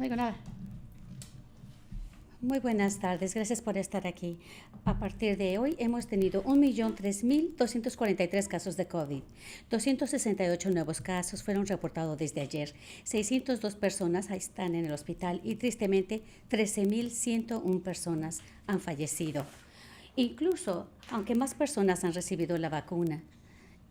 oigo nada. Muy buenas tardes, gracias por estar aquí. A partir de hoy hemos tenido 1.003.243 casos de COVID. 268 nuevos casos fueron reportados desde ayer. 602 personas están en el hospital y tristemente 13.101 personas han fallecido. Incluso, aunque más personas han recibido la vacuna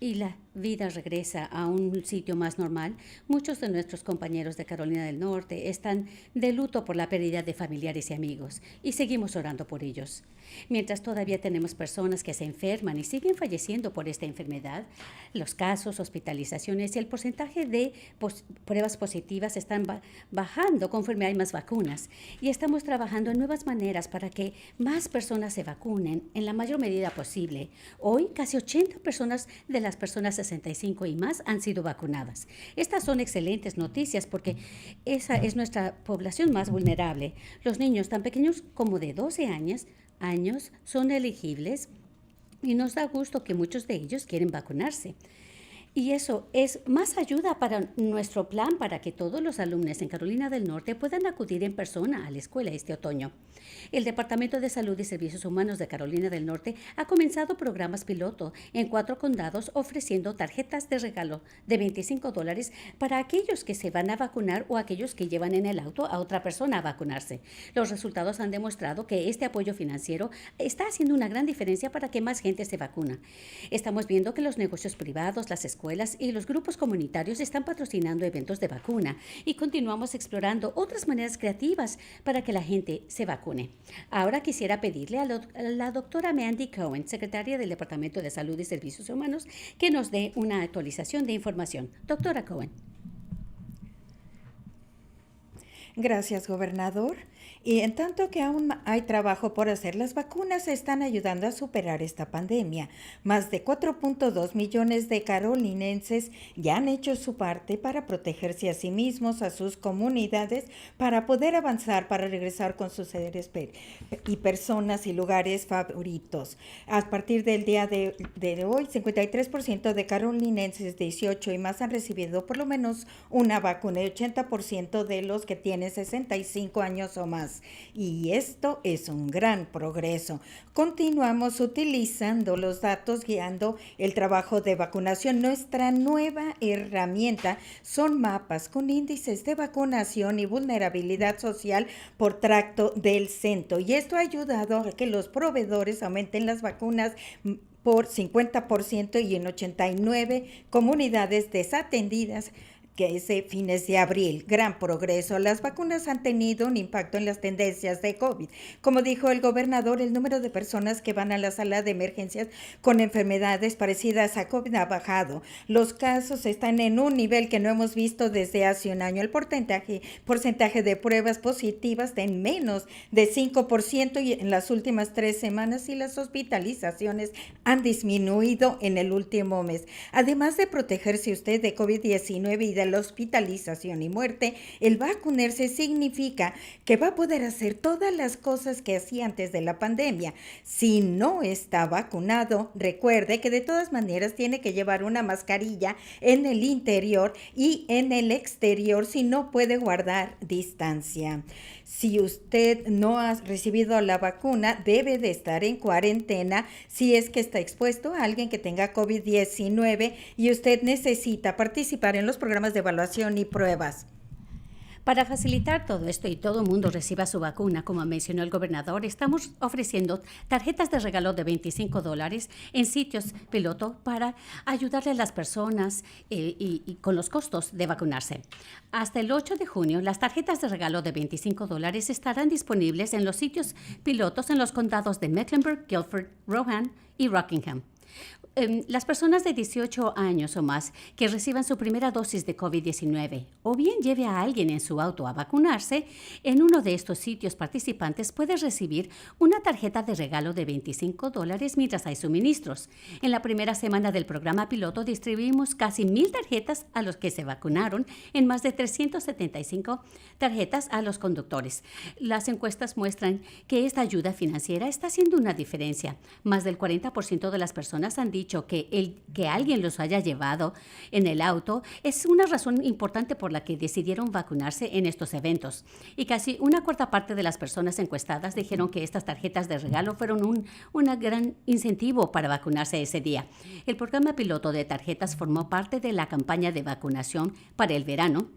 y la vida regresa a un sitio más normal, muchos de nuestros compañeros de Carolina del Norte están de luto por la pérdida de familiares y amigos, y seguimos orando por ellos. Mientras todavía tenemos personas que se enferman y siguen falleciendo por esta enfermedad, los casos, hospitalizaciones y el porcentaje de pruebas positivas están bajando conforme hay más vacunas, y estamos trabajando en nuevas maneras para que más personas se vacunen en la mayor medida posible. Hoy, casi 80 personas de las personas 65 y más han sido vacunadas. Estas son excelentes noticias porque esa es nuestra población más vulnerable. Los niños tan pequeños como de 12 años son elegibles y nos da gusto que muchos de ellos quieren vacunarse. Y eso es más ayuda para nuestro plan para que todos los alumnos en Carolina del Norte puedan acudir en persona a la escuela este otoño. El Departamento de Salud y Servicios Humanos de Carolina del Norte ha comenzado programas piloto en 4 condados ofreciendo tarjetas de regalo de $25 para aquellos que se van a vacunar o aquellos que llevan en el auto a otra persona a vacunarse. Los resultados han demostrado que este apoyo financiero está haciendo una gran diferencia para que más gente se vacuna. Estamos viendo que los negocios privados, las escuelas y los grupos comunitarios están patrocinando eventos de vacuna y continuamos explorando otras maneras creativas para que la gente se vacune. Ahora quisiera pedirle a la doctora Mandy Cohen, secretaria del Departamento de Salud y Servicios Humanos, que nos dé una actualización de información. Doctora Cohen. Gracias, gobernador. Y en tanto que aún hay trabajo por hacer, las vacunas están ayudando a superar esta pandemia. Más de 4.2 millones de carolinenses ya han hecho su parte para protegerse a sí mismos, a sus comunidades, para poder avanzar, para regresar con sus seres y personas y lugares favoritos. A partir del día de hoy, 53% de carolinenses 18 y más han recibido por lo menos una vacuna y 80% de los que tienen 65 años o más. Y esto es un gran progreso. Continuamos utilizando los datos guiando el trabajo de vacunación. Nuestra nueva herramienta son mapas con índices de vacunación y vulnerabilidad social por tracto del centro. Y esto ha ayudado a que los proveedores aumenten las vacunas por 50% y en 89 comunidades desatendidas que es de fines de abril. Gran progreso. Las vacunas han tenido un impacto en las tendencias de COVID. Como dijo el gobernador, el número de personas que van a la sala de emergencias con enfermedades parecidas a COVID ha bajado. Los casos están en un nivel que no hemos visto desde hace un año. El porcentaje de pruebas positivas está en menos de 5% y en las últimas 3 semanas y las hospitalizaciones han disminuido en el último mes. Además de protegerse usted de COVID-19 y de la hospitalización y muerte, el vacunarse significa que va a poder hacer todas las cosas que hacía antes de la pandemia. Si no está vacunado, recuerde que de todas maneras tiene que llevar una mascarilla en el interior y en el exterior si no puede guardar distancia. Si usted no ha recibido la vacuna, debe de estar en cuarentena si es que está expuesto a alguien que tenga COVID-19 y usted necesita participar en los programas de evaluación y pruebas. Para facilitar todo esto y todo el mundo reciba su vacuna, como mencionó el gobernador, estamos ofreciendo tarjetas de regalo de $25 en sitios piloto para ayudarle a las personas y con los costos de vacunarse. Hasta el 8 de junio, las tarjetas de regalo de $25 estarán disponibles en los sitios pilotos en los condados de Mecklenburg, Guilford, Rowan y Rockingham. Las personas de 18 años o más que reciban su primera dosis de COVID-19 o bien lleve a alguien en su auto a vacunarse, en uno de estos sitios participantes puede recibir una tarjeta de regalo de $25 mientras hay suministros. En la primera semana del programa piloto distribuimos casi 1,000 tarjetas a los que se vacunaron en más de 375 tarjetas a los conductores. Las encuestas muestran que esta ayuda financiera está haciendo una diferencia. Más del 40% de las personas han dicho dicho que alguien los haya llevado en el auto es una razón importante por la que decidieron vacunarse en estos eventos. Y casi una cuarta parte de las personas encuestadas dijeron que estas tarjetas de regalo fueron un gran incentivo para vacunarse ese día. El programa piloto de tarjetas formó parte de la campaña de vacunación para el verano,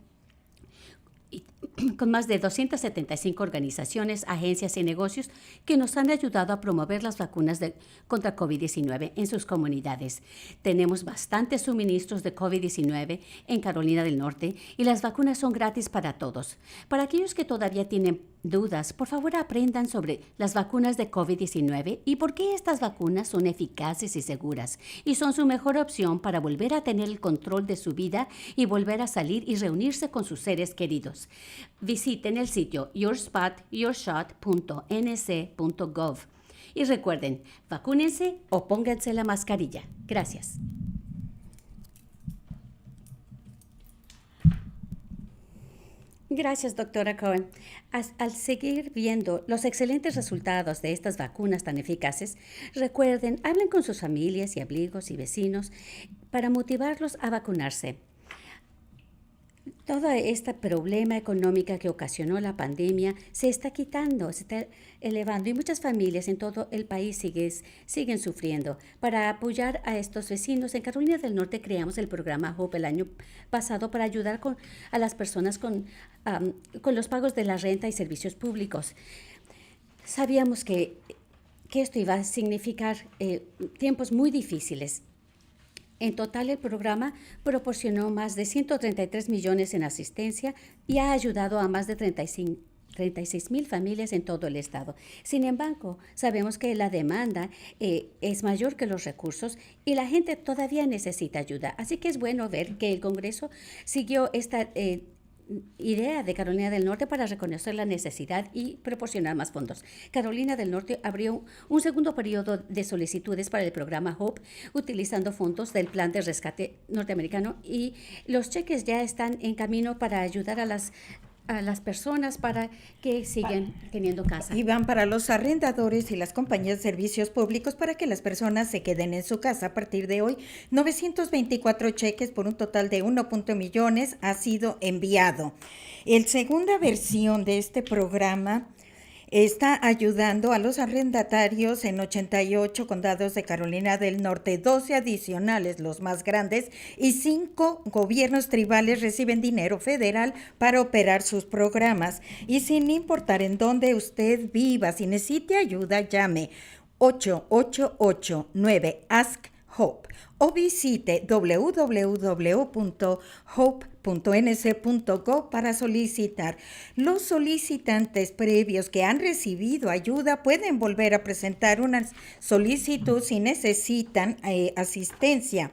con más de 275 organizaciones, agencias y negocios que nos han ayudado a promover las vacunas contra COVID-19 en sus comunidades. Tenemos bastantes suministros de COVID-19 en Carolina del Norte y las vacunas son gratis para todos. Para aquellos que todavía tienen dudas, por favor aprendan sobre las vacunas de COVID-19 y por qué estas vacunas son eficaces y seguras y son su mejor opción para volver a tener el control de su vida y volver a salir y reunirse con sus seres queridos. Visiten el sitio yourspotyourshot.nc.gov y recuerden, vacúnense o pónganse la mascarilla. Gracias. Gracias, doctora Cohen. Al seguir viendo los excelentes resultados de estas vacunas tan eficaces, recuerden, hablen con sus familias y amigos y vecinos para motivarlos a vacunarse. Todo este problema económico que ocasionó la pandemia se está quitando, se está elevando y muchas familias en todo el país siguen sufriendo. Para apoyar a estos vecinos, en Carolina del Norte creamos el programa HOPE el año pasado para ayudar a las personas con los pagos de la renta y servicios públicos. Sabíamos que esto iba a significar tiempos muy difíciles. En total, el programa proporcionó más de 133 millones en asistencia y ha ayudado a más de 36,000 familias en todo el estado. Sin embargo, sabemos que la demanda es mayor que los recursos y la gente todavía necesita ayuda. Así que es bueno ver que el Congreso siguió esta idea de Carolina del Norte para reconocer la necesidad y proporcionar más fondos. Carolina del Norte abrió un segundo periodo de solicitudes para el programa HOPE utilizando fondos del Plan de Rescate Norteamericano y los cheques ya están en camino para ayudar a las personas para que sigan teniendo casa. Y van para los arrendadores y las compañías de servicios públicos para que las personas se queden en su casa. A partir de hoy, 924 cheques por un total de 1.1 millones ha sido enviado. La segunda versión de este programa está ayudando a los arrendatarios en 88 condados de Carolina del Norte, 12 adicionales, los más grandes, y 5 gobiernos tribales reciben dinero federal para operar sus programas. Y sin importar en dónde usted viva, si necesite ayuda, llame 888-9-ASK-HOPE o visite www.hope.nc.gov para solicitar. Los solicitantes previos que han recibido ayuda pueden volver a presentar una solicitud si necesitan asistencia.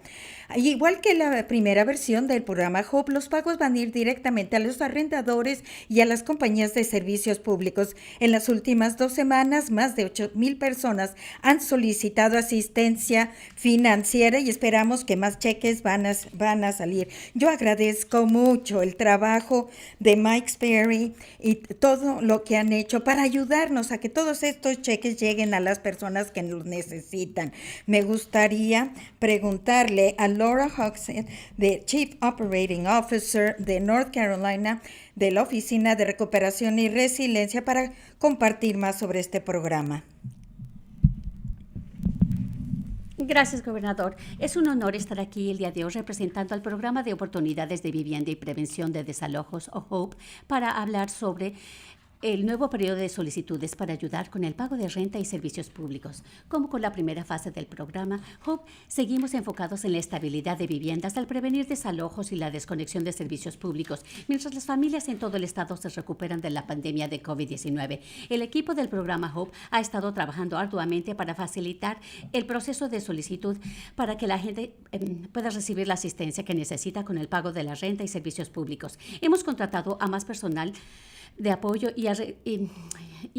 Igual que la primera versión del programa HOPE, los pagos van a ir directamente a los arrendadores y a las compañías de servicios públicos. En las últimas 2 semanas, más de 8,000 personas han solicitado asistencia financiera y esperamos que más cheques van a salir. Yo agradezco mucho el trabajo de Mike Sperry y todo lo que han hecho para ayudarnos a que todos estos cheques lleguen a las personas que los necesitan. Me gustaría preguntarle a Laura Hoxton, de Chief Operating Officer de North Carolina, de la Oficina de Recuperación y Resiliencia, para compartir más sobre este programa. Gracias, gobernador. Es un honor estar aquí el día de hoy representando al Programa de Oportunidades de Vivienda y Prevención de Desalojos, o HOPE, para hablar sobre el nuevo periodo de solicitudes para ayudar con el pago de renta y servicios públicos. Como con la primera fase del programa, HOPE, seguimos enfocados en la estabilidad de viviendas al prevenir desalojos y la desconexión de servicios públicos, mientras las familias en todo el estado se recuperan de la pandemia de COVID-19. El equipo del programa HOPE ha estado trabajando arduamente para facilitar el proceso de solicitud para que la gente pueda recibir la asistencia que necesita con el pago de la renta y servicios públicos. Hemos contratado a más personal de apoyo y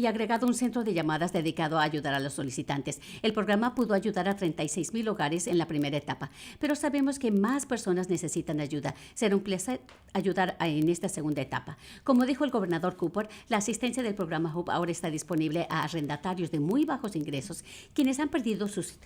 agregado un centro de llamadas dedicado a ayudar a los solicitantes. El programa pudo ayudar a 36,000 hogares en la primera etapa, pero sabemos que más personas necesitan ayuda. Será un placer ayudar en esta segunda etapa. Como dijo el gobernador Cooper, la asistencia del programa HOPE ahora está disponible a arrendatarios de muy bajos ingresos, quienes han perdido sus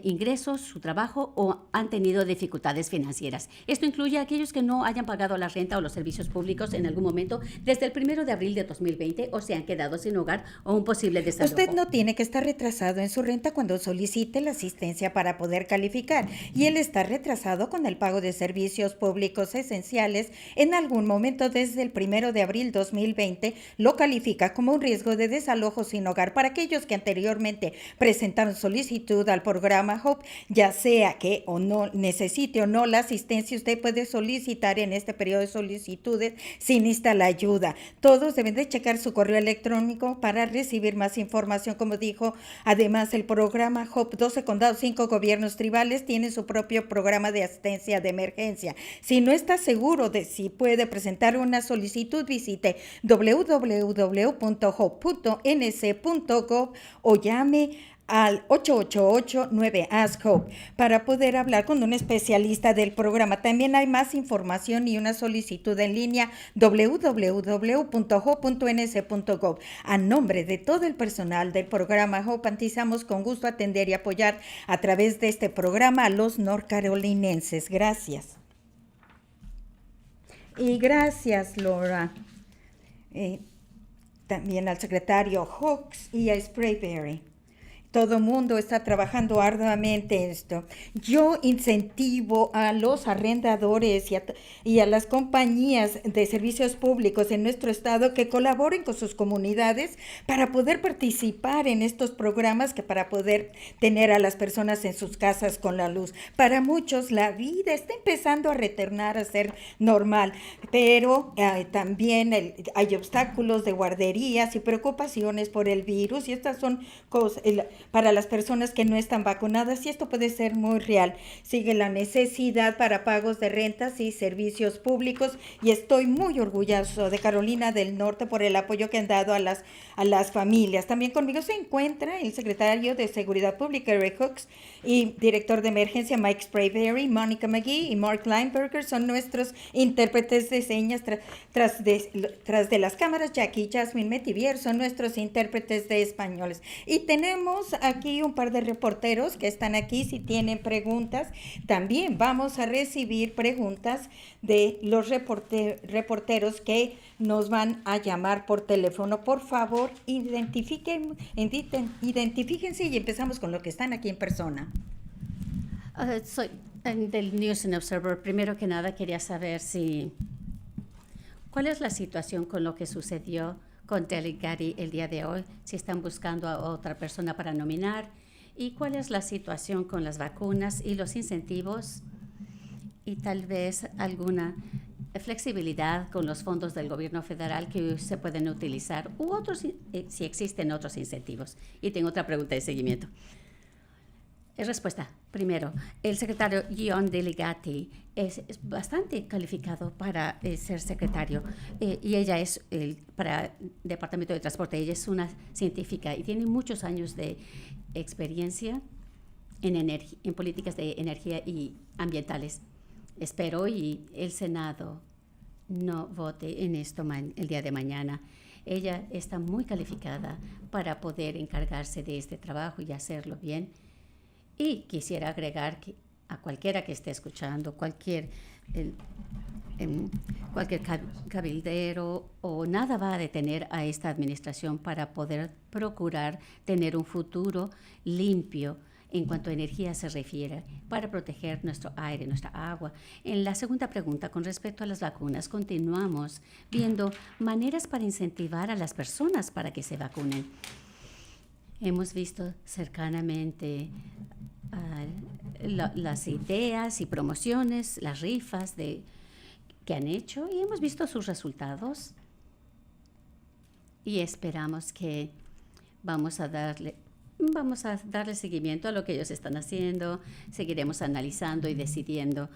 ingresos, su trabajo o han tenido dificultades financieras. Esto incluye a aquellos que no hayan pagado la renta o los servicios públicos en algún momento desde el 1 de abril de 2020 o se han quedado sin hogar o un posible desalojo. Usted no tiene que estar retrasado en su renta cuando solicite la asistencia para poder calificar, y el estar retrasado con el pago de servicios públicos esenciales en algún momento desde el 1 de abril 2020 lo califica como un riesgo de desalojo sin hogar para aquellos que anteriormente presentaron solicitud al programa HOPE, ya sea que o no necesite o no la asistencia. Usted puede solicitar en este periodo de solicitudes si necesita la ayuda. Todos deben de checar su correo electrónico para recibir más información. Como dijo, además el programa HOPE, 12 condados, 5 gobiernos tribales tienen su propio programa de asistencia de emergencia. Si no está seguro de si puede presentar una solicitud, visite www.hope.nc.gov o llame al 888-9-ASK-HOPE para poder hablar con un especialista del programa. También hay más información y una solicitud en línea, www.hope.nc.gov. A nombre de todo el personal del programa HOPE, garantizamos con gusto atender y apoyar a través de este programa a los norcarolinenses. Gracias. Y gracias, Laura. También al secretario Hawks y a Sprayberry. Todo el mundo está trabajando arduamente en esto. Yo incentivo a los arrendadores y a las compañías de servicios públicos en nuestro estado que colaboren con sus comunidades para poder participar en estos programas, que para poder tener a las personas en sus casas con la luz. Para muchos la vida está empezando a retornar a ser normal, pero también hay obstáculos de guarderías y preocupaciones por el virus, y estas son cosas para las personas que no están vacunadas, y esto puede ser muy real. Sigue la necesidad para pagos de rentas y servicios públicos, y estoy muy orgulloso de Carolina del Norte por el apoyo que han dado a las familias. También conmigo se encuentra el secretario de Seguridad Pública, Eric Hooks, y director de emergencia, Mike Sprayberry. Mónica McGee y Mark Lineberger son nuestros intérpretes de señas tras de las cámaras. Jackie y Jasmine Metivier son nuestros intérpretes de españoles. Y tenemos aquí un par de reporteros que están aquí si tienen preguntas. También vamos a recibir preguntas de los reporteros que nos van a llamar por teléfono. Por favor, identifíquense y empezamos con los que están aquí en persona. Soy del News and Observer. Primero que nada quería saber cuál es la situación con lo que sucedió con Delegati el día de hoy, si están buscando a otra persona para nominar, y cuál es la situación con las vacunas y los incentivos, y tal vez alguna flexibilidad con los fondos del gobierno federal que se pueden utilizar, u otros, si existen otros incentivos. Y tengo otra pregunta de seguimiento. Respuesta. Primero, el secretario John Delegati es bastante calificado para ser secretario, y ella es para el Departamento de Transporte. Ella es una científica y tiene muchos años de experiencia en políticas de energía y ambientales. Espero y el Senado no vote en esto el día de mañana. Ella está muy calificada para poder encargarse de este trabajo y hacerlo bien. Y quisiera agregar que a cualquiera que esté escuchando, cualquier cabildero o nada va a detener a esta administración para poder procurar tener un futuro limpio en cuanto a energía se refiere, para proteger nuestro aire, nuestra agua. En la segunda pregunta, con respecto a las vacunas, continuamos viendo maneras para incentivar a las personas para que se vacunen. Hemos visto cercanamente las ideas y promociones, las rifas que han hecho, y hemos visto sus resultados, y esperamos que vamos a darle seguimiento a lo que ellos están haciendo. Seguiremos analizando y decidiendo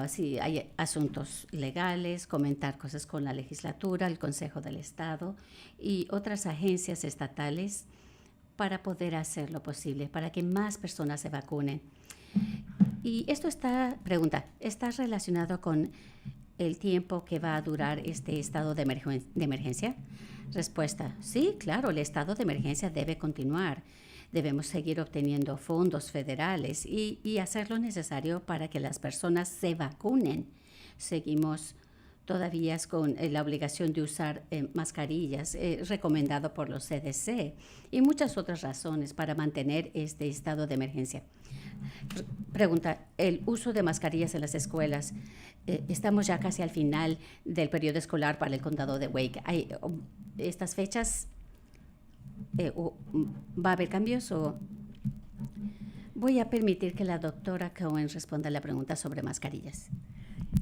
si hay asuntos legales, comentar cosas con la legislatura, el Consejo del Estado y otras agencias estatales para poder hacer lo posible para que más personas se vacunen. Y esto está relacionado con el tiempo que va a durar este estado de emergencia? Respuesta, sí, claro, el estado de emergencia debe continuar. Debemos seguir obteniendo fondos federales y hacer lo necesario para que las personas se vacunen. Seguimos todavía con la obligación de usar mascarillas, recomendado por los CDC, y muchas otras razones para mantener este estado de emergencia. Pregunta, el uso de mascarillas en las escuelas. Estamos ya casi al final del periodo escolar para el condado de Wake. ¿Estas fechas va a haber cambios o...? Voy a permitir que la doctora Cohen responda a la pregunta sobre mascarillas.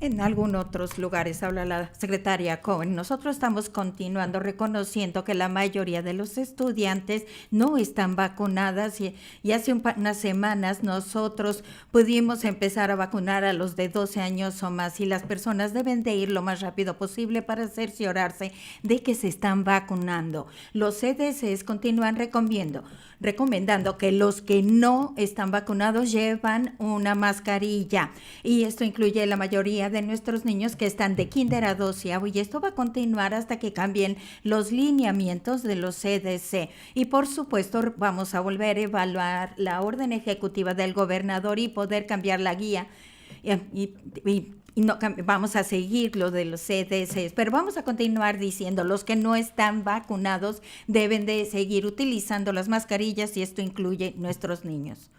En algunos otros lugares, habla la secretaria Cohen, nosotros estamos continuando reconociendo que la mayoría de los estudiantes no están vacunadas y hace unas semanas nosotros pudimos empezar a vacunar a los de 12 años o más y las personas deben de ir lo más rápido posible para cerciorarse de que se están vacunando. Los CDCs continúan recomendando que los que no están vacunados llevan una mascarilla y esto incluye la mayoría de nuestros niños que están de kinder a 12 y esto va a continuar hasta que cambien los lineamientos de los CDC y por supuesto vamos a volver a evaluar la orden ejecutiva del gobernador y poder cambiar la guía y no vamos a seguir lo de los CDC, pero vamos a continuar diciendo los que no están vacunados deben de seguir utilizando las mascarillas y esto incluye nuestros niños.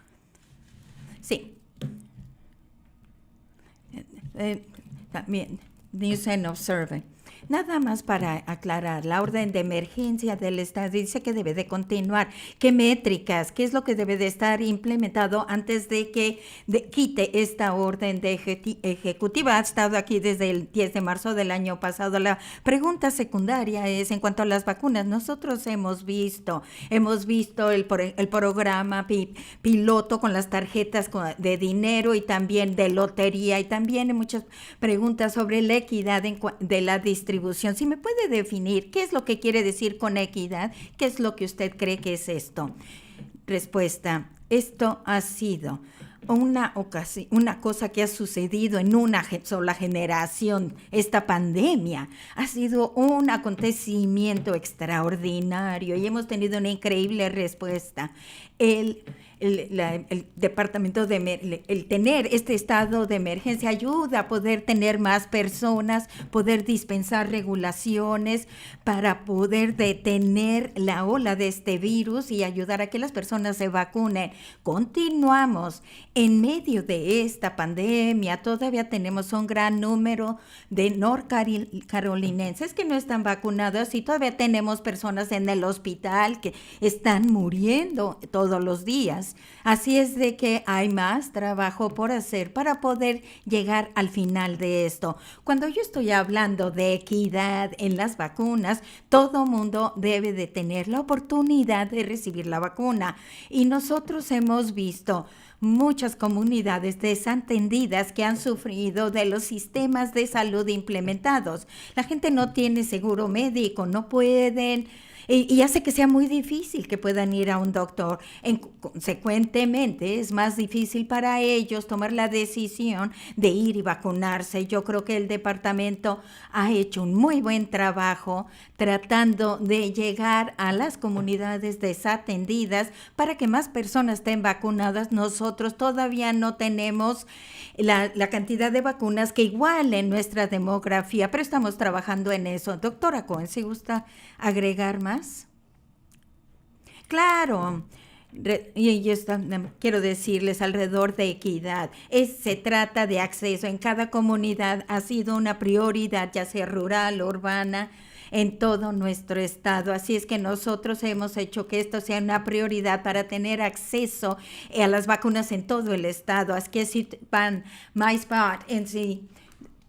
Sí. También, News and Observer. Nada más para aclarar, la orden de emergencia del Estado dice que debe de continuar. ¿Qué métricas? ¿Qué es lo que debe de estar implementado antes de que quite esta orden de ejecutiva? Ha estado aquí desde el 10 de marzo del año pasado. La pregunta secundaria es en cuanto a las vacunas. Nosotros hemos visto el programa piloto con las tarjetas de dinero y también de lotería y también hay muchas preguntas sobre la equidad de la distribución. Si me puede definir qué es lo que quiere decir con equidad, qué es lo que usted cree que es esto. Respuesta, esto ha sido una cosa que ha sucedido en una sola generación. Esta pandemia ha sido un acontecimiento extraordinario y hemos tenido una increíble respuesta. El departamento el tener este estado de emergencia ayuda a poder tener más personas, poder dispensar regulaciones para poder detener la ola de este virus y ayudar a que las personas se vacunen. Continuamos en medio de esta pandemia, todavía tenemos un gran número de norcarolinenses que no están vacunados y todavía tenemos personas en el hospital que están muriendo todos los días. Así es de que hay más trabajo por hacer para poder llegar al final de esto. Cuando yo estoy hablando de equidad en las vacunas, todo mundo debe de tener la oportunidad de recibir la vacuna. Y nosotros hemos visto muchas comunidades desatendidas que han sufrido de los sistemas de salud implementados. La gente no tiene seguro médico, no pueden... Y hace que sea muy difícil que puedan ir a un doctor. Consecuentemente, es más difícil para ellos tomar la decisión de ir y vacunarse. Yo creo que el departamento ha hecho un muy buen trabajo tratando de llegar a las comunidades desatendidas para que más personas estén vacunadas. Nosotros todavía no tenemos la cantidad de vacunas que igualen nuestra demografía, pero estamos trabajando en eso. Doctora Cohen, ¿se gusta agregar más? Claro. Y esto, quiero decirles alrededor de equidad, se trata de acceso. En cada comunidad ha sido una prioridad, ya sea rural o urbana, en todo nuestro estado. Así es que nosotros hemos hecho que esto sea una prioridad para tener acceso a las vacunas en todo el estado. Así que si van MySpot en sí.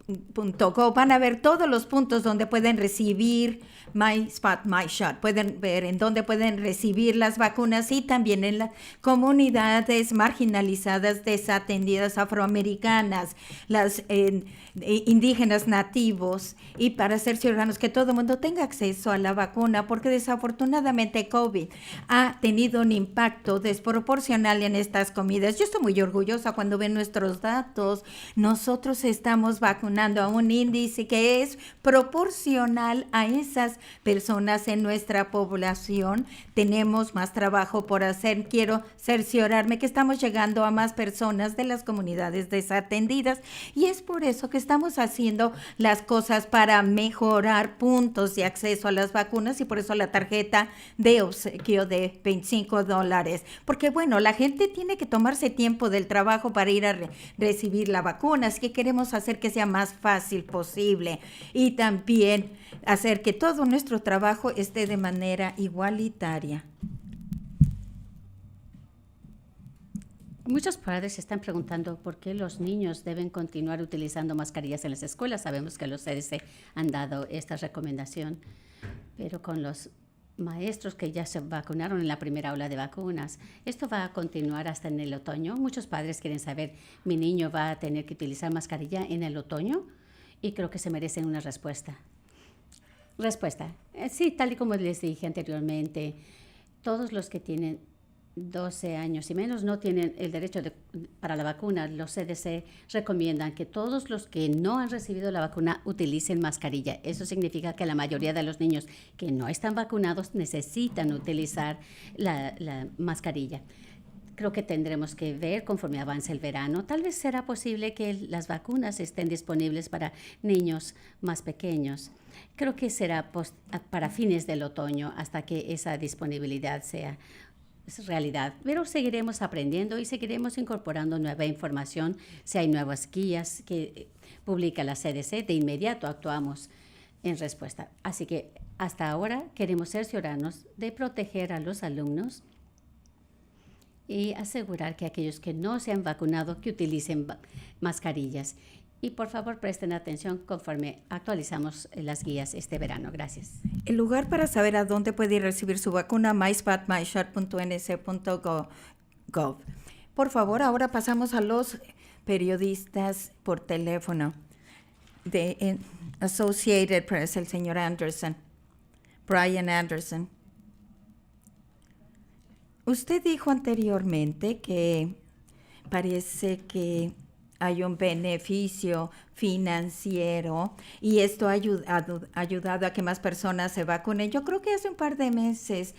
.go, van a ver todos los puntos donde pueden recibir MySpot, MyShot, pueden ver en dónde pueden recibir las vacunas y también en las comunidades marginalizadas, desatendidas, afroamericanas, indígenas nativos y para ser ciudadanos, que todo el mundo tenga acceso a la vacuna, porque desafortunadamente COVID ha tenido un impacto desproporcional en estas comidas. Yo estoy muy orgullosa cuando ven nuestros datos. Nosotros estamos vacunando a un índice que es proporcional a esas personas en nuestra población. Tenemos más trabajo por hacer. Quiero cerciorarme que estamos llegando a más personas de las comunidades desatendidas y es por eso que estamos haciendo las cosas para mejorar puntos de acceso a las vacunas y por eso la tarjeta de obsequio de $25. Porque bueno, la gente tiene que tomarse tiempo del trabajo para ir a recibir la vacuna, así que queremos hacer que sea más fácil posible y también hacer que todo nuestro trabajo esté de manera igualitaria. Muchos padres se están preguntando por qué los niños deben continuar utilizando mascarillas en las escuelas. Sabemos que los CDC han dado esta recomendación, pero con los maestros que ya se vacunaron en la primera ola de vacunas, esto va a continuar hasta en el otoño. Muchos padres quieren saber, ¿mi niño va a tener que utilizar mascarilla en el otoño? Y creo que se merecen una respuesta. Sí, tal y como les dije anteriormente, todos los que tienen 12 años y menos no tienen el derecho para la vacuna. Los CDC recomiendan que todos los que no han recibido la vacuna utilicen mascarilla. Eso significa que la mayoría de los niños que no están vacunados necesitan utilizar la mascarilla. Creo que tendremos que ver conforme avance el verano. Tal vez será posible que las vacunas estén disponibles para niños más pequeños. Creo que será para fines del otoño hasta que esa disponibilidad sea realidad, pero seguiremos aprendiendo y seguiremos incorporando nueva información. Si hay nuevas guías que publica la CDC, de inmediato actuamos en respuesta. Así que hasta ahora queremos cerciorarnos de proteger a los alumnos y asegurar que aquellos que no se han vacunado que utilicen mascarillas. Y por favor presten atención conforme actualizamos las guías este verano. Gracias. El lugar para saber a dónde puede ir a recibir su vacuna, myspot.nc.gov. Por favor, ahora pasamos a los periodistas por teléfono de Associated Press, el señor Anderson, Brian Anderson. Usted dijo anteriormente que parece que hay un beneficio financiero y esto ha ayudado a que más personas se vacunen. Yo creo que hace un par de meses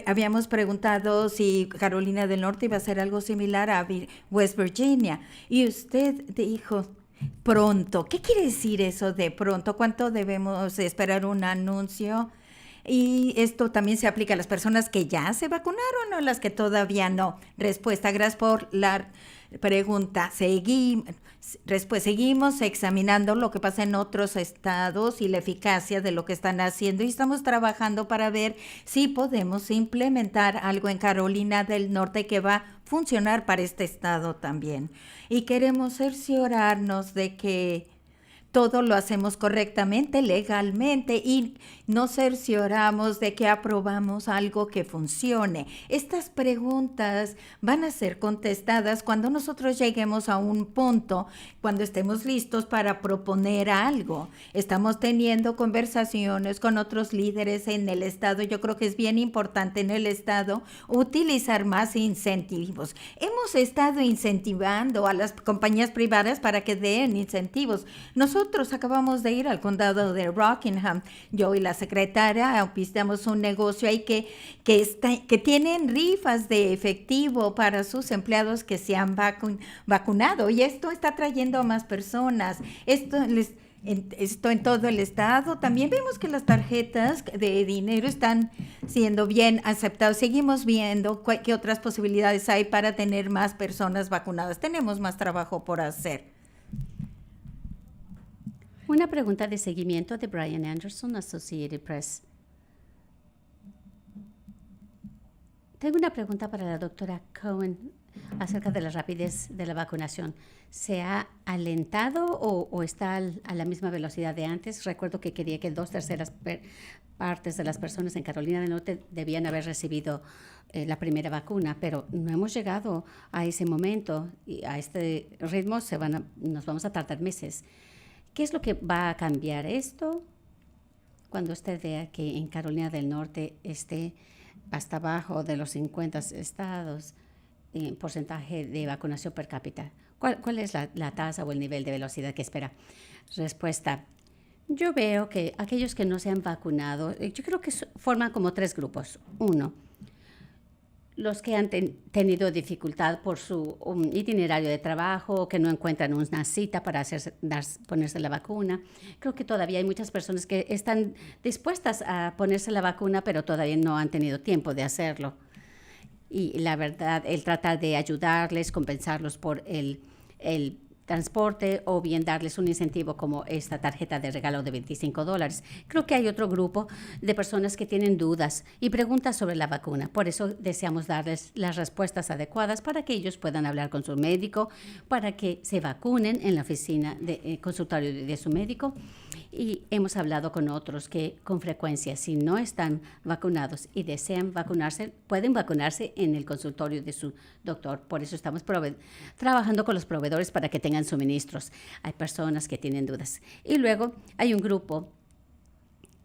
habíamos preguntado si Carolina del Norte iba a hacer algo similar a West Virginia y usted dijo pronto. ¿Qué quiere decir eso de pronto? ¿Cuánto debemos esperar un anuncio? Y esto también se aplica a las personas que ya se vacunaron o las que todavía no. Respuesta, gracias por la pregunta. Seguimos examinando lo que pasa en otros estados y la eficacia de lo que están haciendo y estamos trabajando para ver si podemos implementar algo en Carolina del Norte que va a funcionar para este estado también. Y queremos cerciorarnos de que todo lo hacemos correctamente, legalmente y nos cercioramos de que aprobamos algo que funcione. Estas preguntas van a ser contestadas cuando nosotros lleguemos a un punto, cuando estemos listos para proponer algo. Estamos teniendo conversaciones con otros líderes en el estado. Yo creo que es bien importante en el estado utilizar más incentivos. Hemos estado incentivando a las compañías privadas para que den incentivos. Nosotros acabamos de ir al condado de Rockingham, yo y la secretaria visitamos un negocio ahí que tienen rifas de efectivo para sus empleados que se han vacunado y esto está trayendo a más personas. Esto en todo el estado. También vemos que las tarjetas de dinero están siendo bien aceptadas. Seguimos viendo qué otras posibilidades hay para tener más personas vacunadas. Tenemos más trabajo por hacer. Una pregunta de seguimiento de Brian Anderson, Associated Press. Tengo una pregunta para la doctora Cohen acerca de la rapidez de la vacunación. ¿Se ha alentado o está a la misma velocidad de antes? Recuerdo que quería que 2/3 partes de las personas en Carolina del Norte debían haber recibido la primera vacuna, pero no hemos llegado a ese momento y a este ritmo nos vamos a tardar meses. ¿Qué es lo que va a cambiar esto? Cuando usted vea que en Carolina del Norte esté hasta abajo de los 50 estados en porcentaje de vacunación per cápita. ¿Cuál es la tasa o el nivel de velocidad que espera? Respuesta. Yo veo que aquellos que no se han vacunado, yo creo que forman como 3 grupos. Uno, los que han tenido dificultad por su itinerario de trabajo, que no encuentran una cita para ponerse la vacuna. Creo que todavía hay muchas personas que están dispuestas a ponerse la vacuna, pero todavía no han tenido tiempo de hacerlo. Y la verdad, el tratar de ayudarles, compensarlos por el transporte o bien darles un incentivo como esta tarjeta de regalo de $25. Creo que hay otro grupo de personas que tienen dudas y preguntas sobre la vacuna. Por eso deseamos darles las respuestas adecuadas para que ellos puedan hablar con su médico, para que se vacunen en la oficina de consultorio de su médico. Y hemos hablado con otros que con frecuencia, si no están vacunados y desean vacunarse, pueden vacunarse en el consultorio de su doctor. Por eso estamos trabajando con los proveedores para que tengan suministros. Hay personas que tienen dudas. Y luego hay un grupo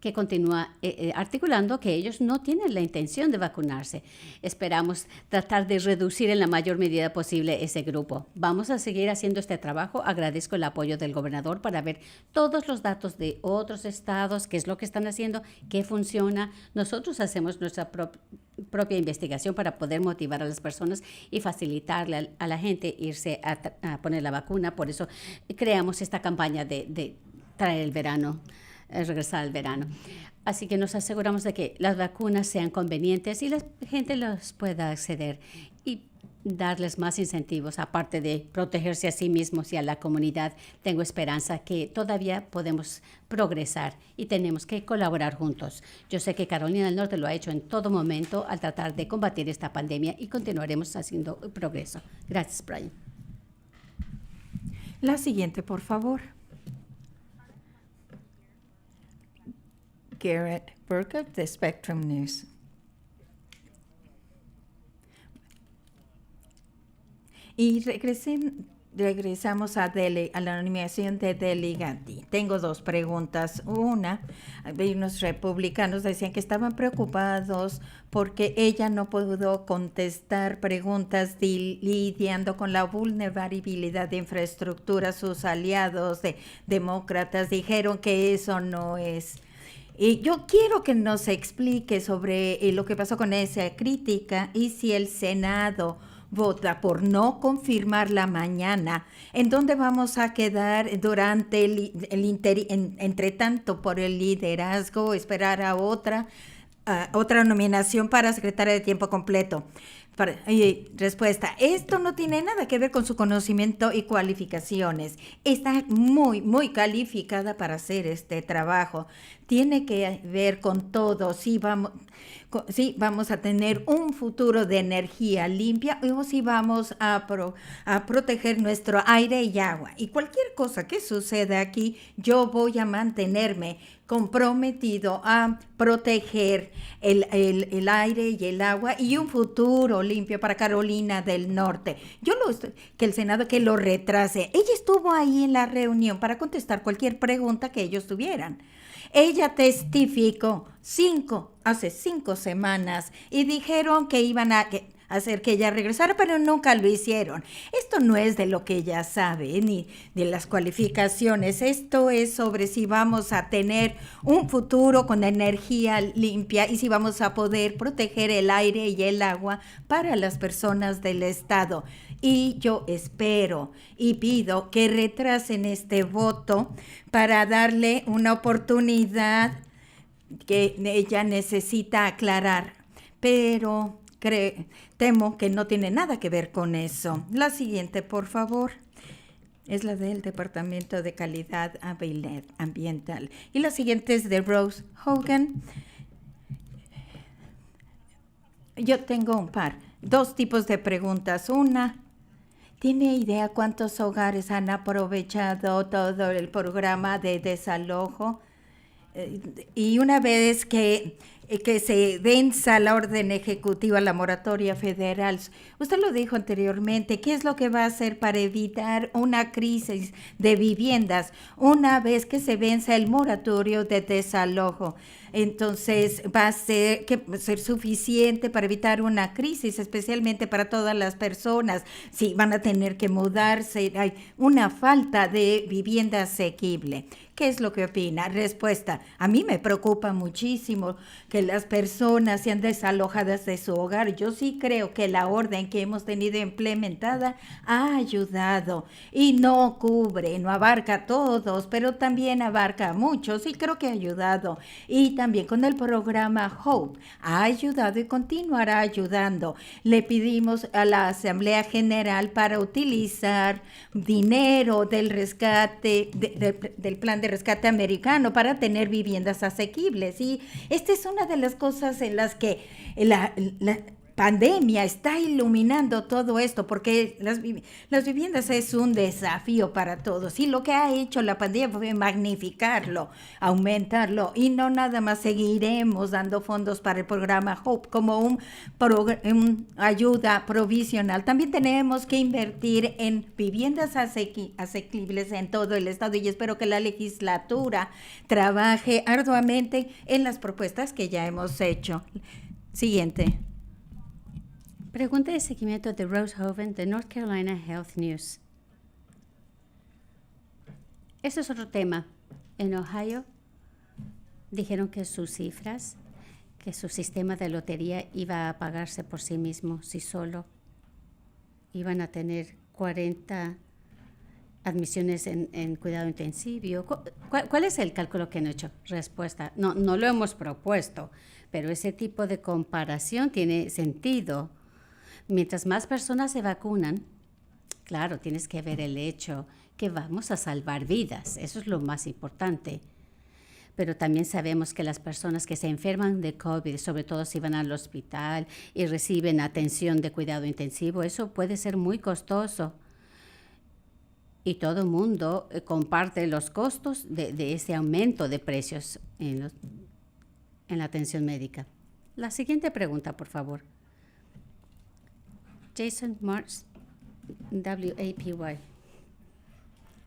que continúa articulando que ellos no tienen la intención de vacunarse. Esperamos tratar de reducir en la mayor medida posible ese grupo. Vamos a seguir haciendo este trabajo. Agradezco el apoyo del gobernador para ver todos los datos de otros estados, qué es lo que están haciendo, qué funciona. Nosotros hacemos nuestra propia investigación para poder motivar a las personas y facilitarle a la gente irse a poner la vacuna. Por eso creamos esta campaña de traer el verano, regresar al verano. Así que nos aseguramos de que las vacunas sean convenientes y la gente los pueda acceder y darles más incentivos, aparte de protegerse a sí mismos y a la comunidad. Tengo esperanza que todavía podemos progresar y tenemos que colaborar juntos. Yo sé que Carolina del Norte lo ha hecho en todo momento al tratar de combatir esta pandemia y continuaremos haciendo progreso. Gracias, Brian. La siguiente, por favor. Garrett Burkett, de Spectrum News. Y regresamos a la nominación de Delhi Gandhi. Tengo 2 preguntas. Una, unos republicanos decían que estaban preocupados porque ella no pudo contestar preguntas lidiando con la vulnerabilidad de infraestructura. Sus aliados demócratas dijeron que eso no es. Y yo quiero que nos explique sobre lo que pasó con esa crítica y si el Senado vota por no confirmarla mañana, ¿en dónde vamos a quedar durante entre tanto por el liderazgo, esperar a otra nominación para secretaria de tiempo completo? Respuesta, esto no tiene nada que ver con su conocimiento y cualificaciones. Está muy, muy calificada para hacer este trabajo. Tiene que ver con todo, si vamos a tener un futuro de energía limpia o si vamos a proteger nuestro aire y agua. Y cualquier cosa que suceda aquí, yo voy a mantenerme comprometido a proteger el aire y el agua y un futuro limpio para Carolina del Norte. Que el Senado que lo retrase. Ella estuvo ahí en la reunión para contestar cualquier pregunta que ellos tuvieran. Ella testificó hace 5 semanas y dijeron que iban a hacer que ella regresara, pero nunca lo hicieron. Esto no es de lo que ella sabe, ni de las cualificaciones. Esto es sobre si vamos a tener un futuro con energía limpia y si vamos a poder proteger el aire y el agua para las personas del estado. Y yo espero y pido que retrasen este voto para darle una oportunidad que ella necesita aclarar. Pero temo que no tiene nada que ver con eso. La siguiente, por favor, es la del Departamento de Calidad Ambiental. Y la siguiente es de Rose Hogan. Yo tengo 2 tipos de preguntas. Una, ¿tiene idea cuántos hogares han aprovechado todo el programa de desalojo y una vez que se venza la orden ejecutiva, la moratoria federal, usted lo dijo anteriormente, ¿qué es lo que va a hacer para evitar una crisis de viviendas una vez que se venza el moratorio de desalojo? Entonces va a ser suficiente para evitar una crisis, especialmente para todas las personas. Si van a tener que mudarse, hay una falta de vivienda asequible. ¿Qué es lo que opina? Respuesta: a mí me preocupa muchísimo que las personas sean desalojadas de su hogar. Yo sí creo que la orden que hemos tenido implementada ha ayudado y no cubre, no abarca a todos, pero también abarca a muchos y creo que ha ayudado. Y también con el programa HOPE ha ayudado y continuará ayudando. Le pedimos a la Asamblea General para utilizar dinero del rescate, del plan de rescate americano para tener viviendas asequibles. Y esta es una de las cosas en las que la pandemia está iluminando todo esto, porque las viviendas es un desafío para todos, y lo que ha hecho la pandemia fue magnificarlo, aumentarlo, y no nada más seguiremos dando fondos para el programa HOPE como un ayuda provisional. También tenemos que invertir en viviendas asequibles en todo el estado, y espero que la legislatura trabaje arduamente en las propuestas que ya hemos hecho. Siguiente. Pregunta de seguimiento de Rose Hoven de North Carolina Health News. Este es otro tema. En Ohio dijeron que sus cifras, que su sistema de lotería iba a pagarse por sí mismo, sí solo. Iban a tener 40 admisiones en cuidado intensivo. ¿Cuál es el cálculo que han hecho? Respuesta: no lo hemos propuesto, pero ese tipo de comparación tiene sentido. Mientras más personas se vacunan, claro, tienes que ver el hecho que vamos a salvar vidas. Eso es lo más importante. Pero también sabemos que las personas que se enferman de COVID, sobre todo si van al hospital y reciben atención de cuidado intensivo, eso puede ser muy costoso. Y todo el mundo comparte los costos de ese aumento de precios en la atención médica. La siguiente pregunta, por favor. Jason Marks, WAPY.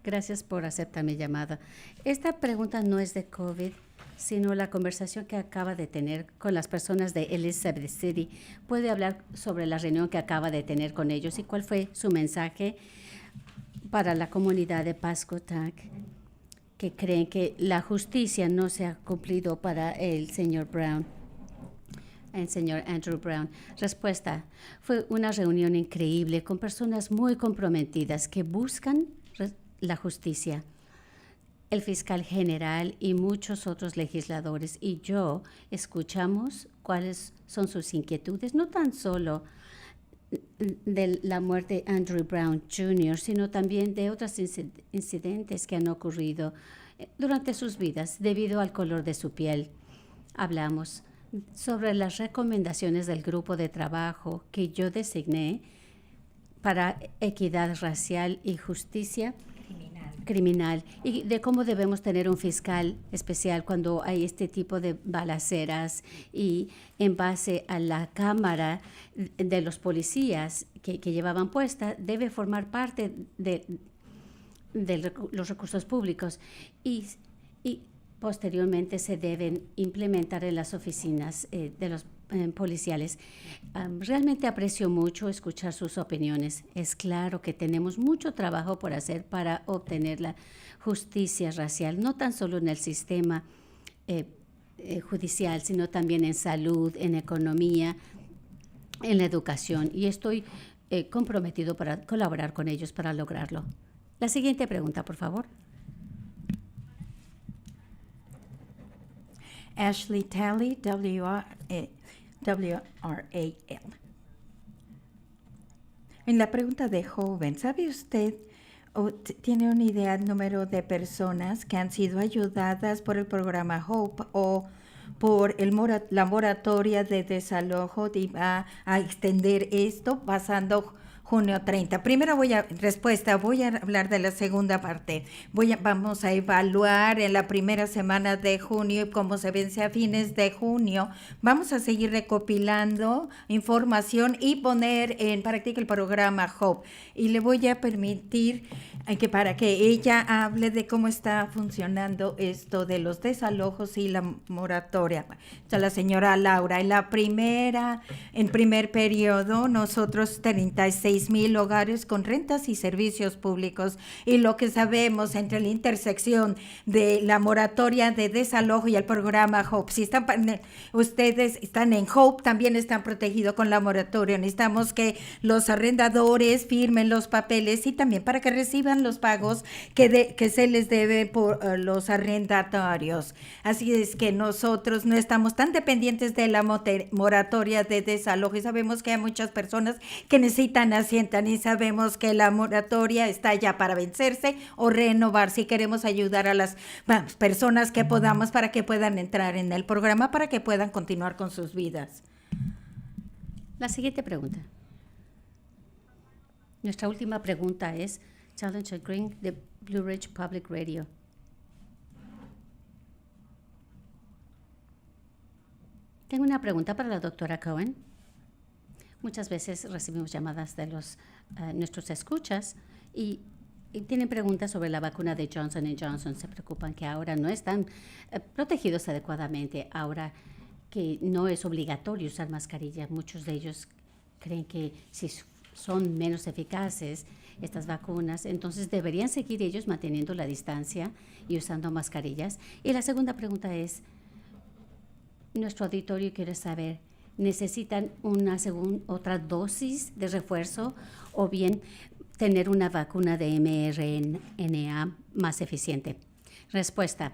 Gracias por aceptar mi llamada. Esta pregunta no es de COVID, sino la conversación que acaba de tener con las personas de Elizabeth City. ¿Puede hablar sobre la reunión que acaba de tener con ellos y cuál fue su mensaje para la comunidad de Pascotac, que creen que la justicia no se ha cumplido para el señor Brown? El señor Andrew Brown. Respuesta: fue una reunión increíble con personas muy comprometidas que buscan la justicia. El fiscal general y muchos otros legisladores y yo escuchamos cuáles son sus inquietudes, no tan solo de la muerte de Andrew Brown Jr., sino también de otros incidentes que han ocurrido durante sus vidas debido al color de su piel. Hablamos sobre las recomendaciones del grupo de trabajo que yo designé para equidad racial y justicia criminal, y de cómo debemos tener un fiscal especial cuando hay este tipo de balaceras, y en base a la cámara de los policías que llevaban puesta, debe formar parte de los recursos públicos y posteriormente se deben implementar en las oficinas de los policiales. Realmente aprecio mucho escuchar sus opiniones. Es claro que tenemos mucho trabajo por hacer para obtener la justicia racial, no tan solo en el sistema judicial, sino también en salud, en economía, en la educación. Y estoy comprometido para colaborar con ellos para lograrlo. La siguiente pregunta, por favor. Ashley Talley, WRAL. En la pregunta de joven, ¿sabe usted o tiene una idea del número de personas que han sido ayudadas por el programa HOPE o por la moratoria de desalojo? ¿Va a extender esto pasando junio 30. Primero voy a hablar de la segunda parte. Vamos a evaluar en la primera semana de junio y cómo se vence a fines de junio. Vamos a seguir recopilando información y poner en práctica el programa HOPE. Y le voy a permitir para que ella hable de cómo está funcionando esto de los desalojos y la moratoria. La señora Laura, en primer periodo, nosotros 36,000 hogares con rentas y servicios públicos, y lo que sabemos entre la intersección de la moratoria de desalojo y el programa HOPE, si ustedes están en HOPE, también están protegidos con la moratoria. Necesitamos que los arrendadores firmen los papeles y también para que reciban los pagos que se les debe por los arrendatarios. Así es que nosotros no estamos tan dependientes de la moratoria de desalojo, y sabemos que hay muchas personas que necesitan asientan, y sabemos que la moratoria está ya para vencerse o renovar. Si queremos ayudar a las personas que podamos para que puedan entrar en el programa, para que puedan continuar con sus vidas. La siguiente pregunta. Nuestra última pregunta es Challenger Green de Blue Ridge Public Radio. Tengo una pregunta para la doctora Cohen. Muchas veces recibimos llamadas de nuestros escuchas y tienen preguntas sobre la vacuna de Johnson & Johnson. Se preocupan que ahora no están protegidos adecuadamente, ahora que no es obligatorio usar mascarilla. Muchos de ellos creen que si son menos eficaces estas vacunas, entonces deberían seguir ellos manteniendo la distancia y usando mascarillas. Y la segunda pregunta es, nuestro auditorio quiere saber, ¿necesitan otra dosis de refuerzo o bien tener una vacuna de mRNA más eficiente? Respuesta.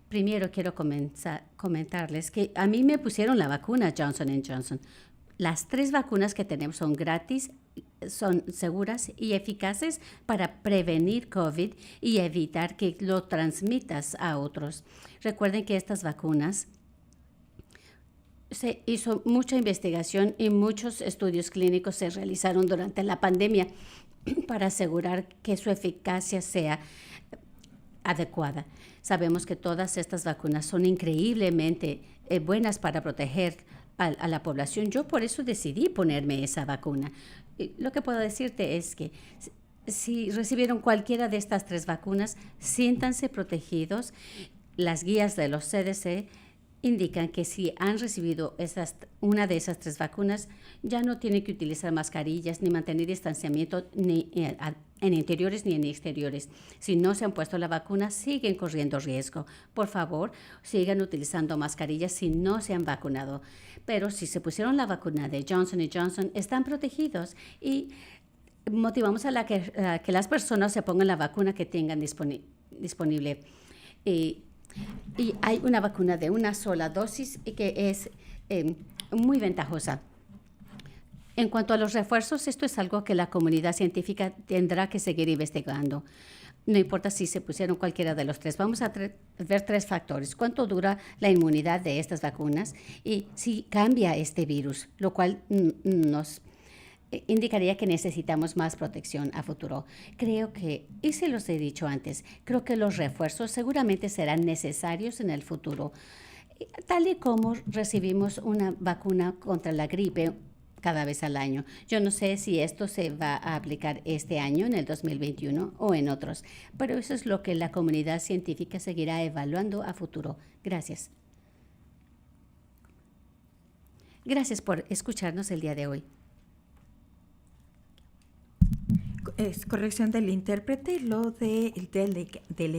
Primero quiero comentarles que a mí me pusieron la vacuna Johnson & Johnson. Las 3 vacunas que tenemos son gratis, son seguras y eficaces para prevenir COVID y evitar que lo transmitas a otros. Recuerden que estas vacunas se hizo mucha investigación y muchos estudios clínicos se realizaron durante la pandemia para asegurar que su eficacia sea adecuada. Sabemos que todas estas vacunas son increíblemente buenas para proteger a la población. Yo por eso decidí ponerme esa vacuna. Lo que puedo decirte es que si recibieron cualquiera de estas 3 vacunas, siéntanse protegidos. Las guías de los CDC indican que si han recibido una de esas 3 vacunas, ya no tienen que utilizar mascarillas ni mantener distanciamiento ni en interiores ni en exteriores. Si no se han puesto la vacuna, siguen corriendo riesgo. Por favor, sigan utilizando mascarillas si no se han vacunado. Pero si se pusieron la vacuna de Johnson & Johnson, están protegidos, y motivamos a que las personas se pongan la vacuna que tengan disponible. Y hay una vacuna de una sola dosis que es muy ventajosa. En cuanto a los refuerzos, esto es algo que la comunidad científica tendrá que seguir investigando. No importa si se pusieron cualquiera de los 3. Vamos a ver 3 factores. ¿Cuánto dura la inmunidad de estas vacunas? Y si cambia este virus, lo cual nos indicaría que necesitamos más protección a futuro. Creo que, y se los he dicho antes, creo que los refuerzos seguramente serán necesarios en el futuro. Tal y como recibimos una vacuna contra la gripe cada vez al año. Yo no sé si esto se va a aplicar este año, en el 2021, o en otros, pero eso es lo que la comunidad científica seguirá evaluando a futuro. Gracias. Gracias por escucharnos el día de hoy. Es corrección del intérprete, lo del